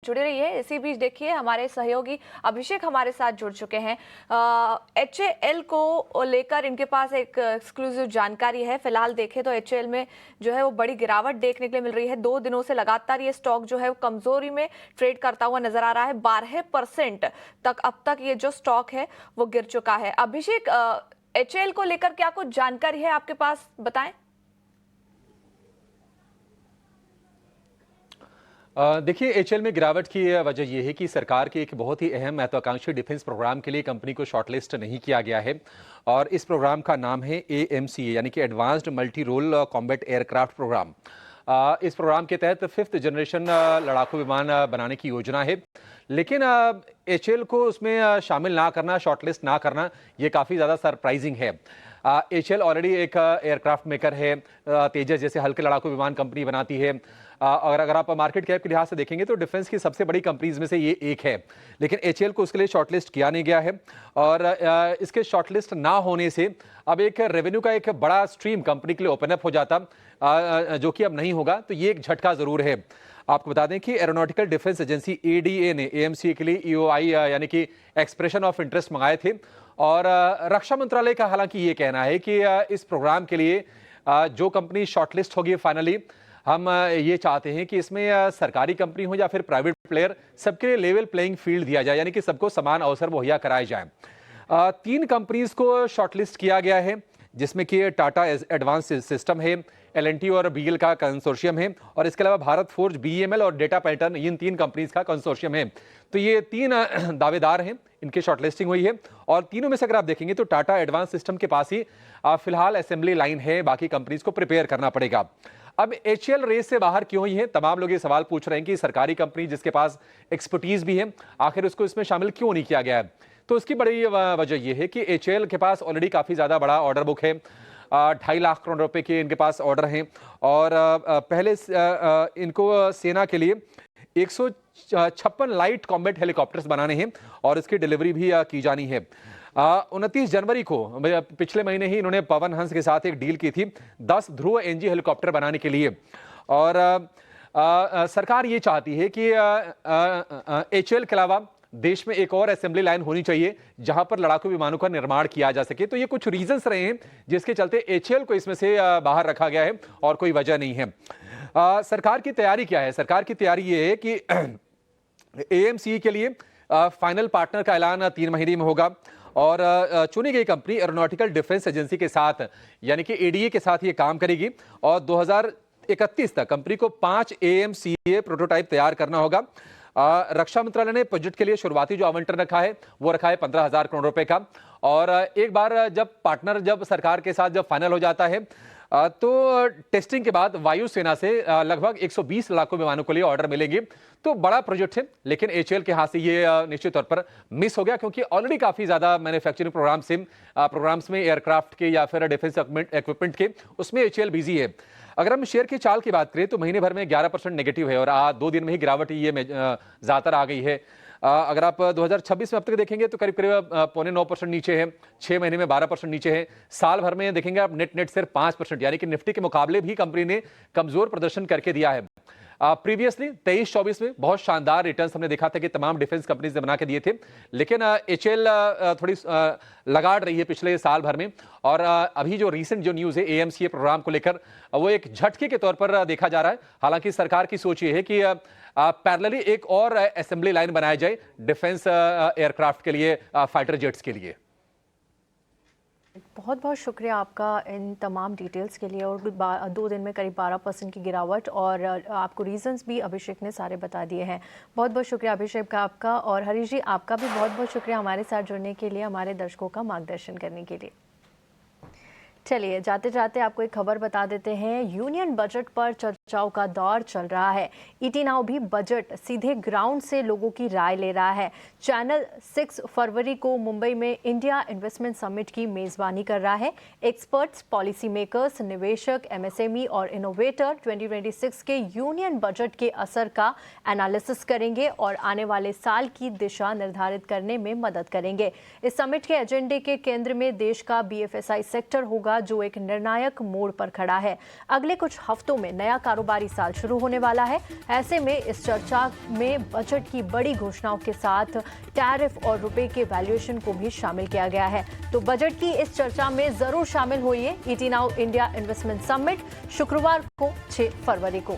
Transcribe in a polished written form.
जुड़े रहिए। इसी बीच देखिए हमारे सहयोगी अभिषेक हमारे साथ जुड़ चुके हैं। HAL को लेकर इनके पास एक एक्सक्लूसिव जानकारी है। फिलहाल देखें तो HAL में जो है वो बड़ी गिरावट देखने के लिए मिल रही है। 2 दिनों से लगातार ये स्टॉक जो है वो कमजोरी में ट्रेड करता हुआ नजर आ रहा है। 12% तक अब तक ये जो स्टॉक है वो गिर चुका है। अभिषेक, HAL को लेकर क्या कुछ जानकारी है आपके पास, बताएं। देखिए, HAL में गिरावट की वजह यह है कि सरकार के एक बहुत ही अहम महत्वाकांक्षी डिफेंस प्रोग्राम के लिए कंपनी को शॉर्टलिस्ट नहीं किया गया है और इस प्रोग्राम का नाम है AMCA यानी कि advanced multi role combat aircraft programme. इस प्रोग्राम के तहत 5th जनरेशन लड़ाकू विमान बनाने की योजना है, लेकिन HAL को उसमें शामिल ना करना, शॉर्टलिस्ट ना करना, ये काफ़ी ज़्यादा सरप्राइजिंग है। HAL ऑलरेडी एक एयरक्राफ्ट मेकर है, तेजस जैसे हल्के लड़ाकू विमान कंपनी बनाती है। और अगर आप मार्केट कैप के लिहाज से देखेंगे तो डिफेंस की सबसे बड़ी कंपनीज में से ये एक है, लेकिन HAL को उसके लिए शॉर्टलिस्ट किया नहीं गया है और इसके शॉर्टलिस्ट ना होने से अब एक रेवेन्यू का एक बड़ा स्ट्रीम कंपनी के लिए ओपन अप हो जाता, जो कि अब नहीं होगा। तो ये एक झटका जरूर है। आपको बता दें कि एरोनॉटिकल डिफेंस एजेंसी ADA ने AMCA के लिए EOI यानी कि एक्सप्रेशन ऑफ इंटरेस्ट मंगाए थे और रक्षा मंत्रालय का हालांकि ये कहना है कि इस प्रोग्राम के लिए जो कंपनी शॉर्टलिस्ट होगी फाइनली, हम ये चाहते हैं कि इसमें सरकारी कंपनी हो या फिर प्राइवेट प्लेयर, सबके लिए लेवल प्लेइंग फील्ड दिया जाए, यानी कि सबको समान अवसर मुहैया कराए जाए। 3 कंपनीज को शॉर्टलिस्ट किया गया है, जिसमें कि टाटा एडवांस सिस्टम है, L&T और BEL का कंसोर्शियम है और इसके अलावा भारत फोर्ज, BEML और डेटा पैटर्न, इन 3 कंपनीज का कंसोर्शियम है। तो ये 3 दावेदार हैं, इनकी शॉर्टलिस्टिंग हुई है और तीनों में से अगर आप देखेंगे तो टाटा एडवांस सिस्टम के पास ही फिलहाल असेंबली लाइन है, बाकी कंपनीज को प्रिपेयर करना पड़ेगा। अब HAL रेस से बाहर क्यों ही है, तमाम लोग ये सवाल पूछ रहे हैं कि सरकारी कंपनी जिसके पास एक्सपर्टीज भी है, आखिर उसको इसमें शामिल क्यों नहीं किया गया है। तो इसकी बड़ी वजह यह है कि HAL के पास ऑलरेडी काफी ज्यादा बड़ा ऑर्डर बुक है। 2.5 लाख करोड़ रुपए के इनके पास ऑर्डर हैं और पहले इनको सेना के लिए 156 लाइट कॉम्बैट हेलीकॉप्टर्स बनाने हैं और इसकी डिलीवरी भी की जानी है। 29 जनवरी को पिछले महीने ही इन्होंने पवन हंस के साथ एक डील की थी 10 ध्रुव NG हेलीकॉप्टर बनाने के लिए और सरकार ये चाहती है कि HAL के अलावा देश में एक और असेंबली लाइन होनी चाहिए जहां पर लड़ाकू विमानों का निर्माण किया जा सके। तो ये कुछ रीजंस रहे हैं जिसके चलते HAL को इसमें से बाहर रखा गया है और कोई वजह नहीं है। सरकार की तैयारी क्या है? सरकार की तैयारी ये है कि AMCA के लिए फाइनल पार्टनर का ऐलान 3 महीने में होगा और चुनी गई कंपनी एरोनॉटिकल डिफेंस एजेंसी के साथ यानी कि ADA के साथ ये काम करेगी और 2031 तक कंपनी को 5 AMCA प्रोटोटाइप तैयार करना होगा। रक्षा मंत्रालय ने प्रोजेक्ट के लिए शुरुआती जो आवंटन रखा है वो रखा है 15,000 करोड़ रुपए का और एक बार जब सरकार के साथ जब फाइनल हो जाता है तो टेस्टिंग के बाद वायुसेना से लगभग 120 लाखों विमानों के लिए ऑर्डर मिलेंगे। तो बड़ा प्रोजेक्ट है, लेकिन HAL के हाथ से ये निश्चित तौर पर मिस हो गया क्योंकि ऑलरेडी काफी ज्यादा मैन्युफैक्चरिंग प्रोग्राम्स में एयरक्राफ्ट के या फिर डिफेंस इक्विपमेंट के, उसमें HAL बिजी है। अगर हम शेयर की चाल की बात करें तो महीने भर में 11% नेगेटिव है और 2 दिन में ही गिरावट ये ज्यादातर आ गई है। अगर आप 2026 में अब तक देखेंगे तो करीब करीब 0.9% नीचे है, 6 महीने में 12% नीचे है, साल भर में देखेंगे आप नेट सिर्फ 5%, यानी कि निफ्टी के मुकाबले भी कंपनी ने कमजोर प्रदर्शन करके दिया है। प्रीवियसली 23-24 में बहुत शानदार रिटर्न्स हमने देखा था कि तमाम डिफेंस कंपनीज ने बना के दिए थे, लेकिन HAL थोड़ी लगाड़ रही है पिछले साल भर में और अभी जो रीसेंट जो न्यूज है AMCA प्रोग्राम को लेकर वो एक झटके के तौर पर देखा जा रहा है। हालांकि सरकार की सोच ये है कि पैरेलली एक और असेंबली लाइन बनाया जाए डिफेंस एयरक्राफ्ट के लिए, फाइटर जेट्स के लिए। बहुत बहुत शुक्रिया आपका इन तमाम डिटेल्स के लिए और 2 दिन में करीब 12% की गिरावट और आपको रीजंस भी अभिषेक ने सारे बता दिए हैं। बहुत बहुत शुक्रिया अभिषेक का आपका, और हरीश जी आपका भी बहुत बहुत शुक्रिया हमारे साथ जुड़ने के लिए, हमारे दर्शकों का मार्गदर्शन करने के लिए। चलिए जाते जाते आपको एक खबर बता देते हैं। यूनियन बजट पर चर्चाओं का दौर चल रहा है। ईटी नाउ भी बजट सीधे ग्राउंड से लोगों की राय ले रहा है। चैनल 6 फरवरी को मुंबई में इंडिया इन्वेस्टमेंट समिट की मेजबानी कर रहा है। एक्सपर्ट्स, पॉलिसी मेकर्स, निवेशक, MSME और इनोवेटर 2026 के यूनियन बजट के असर का एनालिसिस करेंगे और आने वाले साल की दिशा निर्धारित करने में मदद करेंगे। इस समिट के एजेंडे के केंद्र में देश का BFSI सेक्टर होगा। होगा जो एक निर्णायक मोड़ पर खड़ा है। अगले कुछ हफ्तों में नया कारोबारी साल शुरू होने वाला है। ऐसे में इस चर्चा में बजट की बड़ी घोषणाओं के साथ टैरिफ और रुपए के वैल्यूएशन को भी शामिल किया गया है। तो बजट की इस चर्चा में जरूर शामिल होइए। ET now India investment summit शुक्रवार को 6 फरवरी को।